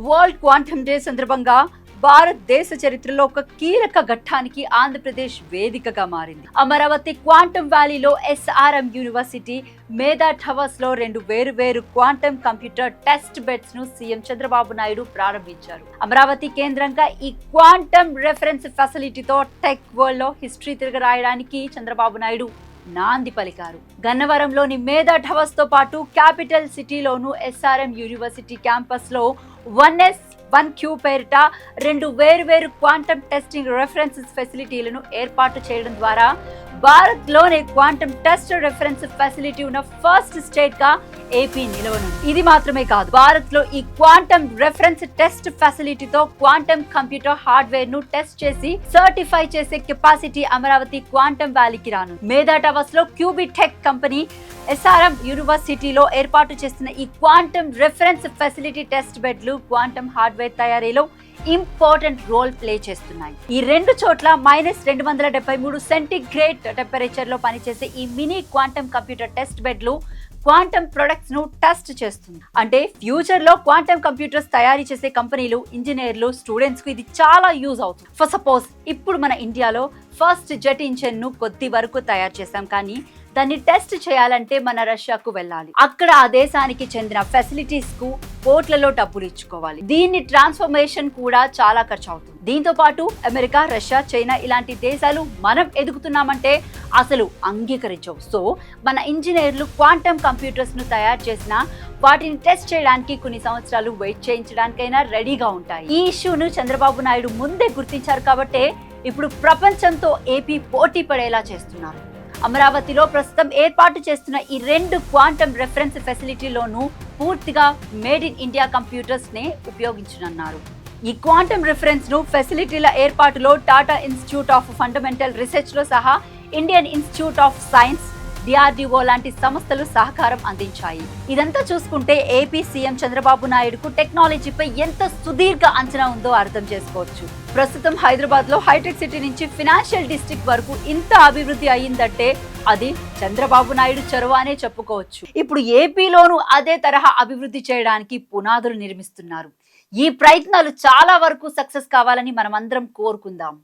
World quantum day సందర్భంగా భారతదేశ చరిత్రలో ఒక కీలక ఘట్టానికి ఆంధ్రప్రదేశ్ వేదికగా మారింది. అమరావతి క్వాంటమ్ వ్యాలీలో ఎస్ఆర్ఎం యూనివర్సిటీ మేధా టవర్స్ లో 2 వేరు క్వాంటమ్ కంప్యూటర్ టెస్ట్ బెడ్స్ ను సీఎం చంద్రబాబు నాయుడు ప్రారంభించారు. అమరావతి కేంద్రంగా ఈ క్వాంటమ్ రెఫరెన్స్ ఫెసిలిటీతో టెక్ వరల్డ్ లో హిస్టరీ తిరగరాయడానికి చంద్రబాబు నాయుడు నాంది పలికారు. గన్నవరంలోని మేధా టవర్స్ తో పాటు క్యాపిటల్ సిటీలోను ఎస్ఆర్ఎం యూనివర్సిటీ క్యాంపస్ లో 1S 1Q పేరిట 2 వేరు క్వాంటమ్ టెస్టింగ్ రెఫరెన్స్ ఫెసిలిటీలను ఏర్పాటు చేయడం ద్వారా భారత్ లోనే క్వాంటమ్ టెస్ట్ రెఫరెన్స్ ఫెసిలిటీ ఉన్న ఫస్ట్ స్టేట్ గా ఏపీ నిలవనుంది. ఇది మాత్రమే కాదు, భారత్ లో ఈ క్వాంటమ్ రెఫరెన్స్ టెస్ట్ ఫెసిలిటీతో క్వాంటమ్ కంప్యూటర్ హార్డ్వేర్ ను టెస్ట్ చేసి సర్టిఫై చేసే కెపాసిటీ అమరావతి క్వాంటమ్ వ్యాలీకి రాను. మేధా టవర్స్ లో క్యూబిటెక్ కంపెనీ ఎస్ఆర్ఎం యూనివర్సిటీలో ఏర్పాటు చేస్తున్న ఈ క్వాంటమ్ రెఫరెన్స్ ఫెసిలిటీ టెస్ట్ బెడ్లు క్వాంటమ్ హార్డ్వేర్ తయారీలో ఇంపార్టెంట్ రోల్ ప్లే చేస్తున్నాయి. ఈ 2 చోట్ల -273 సెంటీగ్రేడ్ టెంపరేచర్ లో పనిచేసే ఈ మినీ క్వాంటమ్ కంప్యూటర్ టెస్ట్ బెడ్లు క్వాంటమ్ ప్రొడక్ట్స్ ను టెస్ట్ చేస్తుంది. అంటే ఫ్యూచర్ లో క్వాంటమ్ కంప్యూటర్స్ తయారు చేసే కంపెనీలు, ఇంజనీర్లు, స్టూడెంట్స్ కు ఇది చాలా యూజ్ అవుతుంది. ఫర్ సపోజ్ ఇప్పుడు మన ఇండియాలో ఫస్ట్ జెట్ ఇంజిన్ ను కొద్ది వరకు తయారు చేశాం, కానీ దాన్ని టెస్ట్ చేయాలంటే మన రష్యాకు వెళ్ళాలి. అక్కడ ఆ దేశానికి చెందిన ఫెసిలిటీస్ కు కోట్లలో డబ్బులు ఇచ్చుకోవాలి. దీన్ని ట్రాన్స్ఫర్మేషన్ కూడా చాలా ఖర్చు అవుతుంది. దీంతో పాటు అమెరికా, రష్యా, చైనా ఇలాంటి దేశాలు మనం ఎదుగుతున్నామంటే అసలు అంగీకరించవు. సో మన ఇంజనీర్లు క్వాంటమ్ కంప్యూటర్స్ ను తయారు చేసిన వాటిని టెస్ట్ చేయడానికి కొన్ని సంవత్సరాలు వెయిట్ చేయించడానికైనా రెడీగా ఉంటాయి. ఈ ఇష్యూను చంద్రబాబు నాయుడు ముందే గుర్తించారు కాబట్టే ఇప్పుడు ప్రపంచంతో ఏపీ పోటీ పడేలా చేస్తున్నారు. అమరావతిలో ప్రస్తుతం ఏర్పాటు చేస్తున్న ఈ 2 క్వాంటమ్ రెఫరెన్స్ ఫెసిలిటీలోనూ పూర్తిగా మేడ్ ఇన్ ఇండియా కంప్యూటర్స్ నే ఉపయోగించనున్నారు. ఈ క్వాంటమ్ రిఫరెన్స్ ను ఫెసిలిటీల ఏర్పాటులో Tata institute of fundamental research లో సహా Indian institute of science, DRDO లాంటి సంస్థలు సహకారం అందించాయి. ఇదంతా చూసుకుంటే ఏపీ సీఎం చంద్రబాబు నాయుడుకు టెక్నాలజీపై ఎంత సుదీర్ఘ అంచనా ఉందో అర్థం చేసుకోవచ్చు. ప్రస్తుతం హైదరాబాద్ లో హైటెక్ సిటీ నుంచి ఫినాన్షియల్ డిస్ట్రిక్ట్ వరకు ఇంత అభివృద్ధి అయ్యిందంటే అది చంద్రబాబు నాయుడు చొరవ అనే చెప్పుకోవచ్చు. ఇప్పుడు ఏపీలోనూ అదే తరహా అభివృద్ధి చేయడానికి పునాదులు నిర్మిస్తున్నారు. ఈ ప్రయత్నాలు చాలా వరకు సక్సెస్ కావాలని మనం అందరం కోరుకుందాం.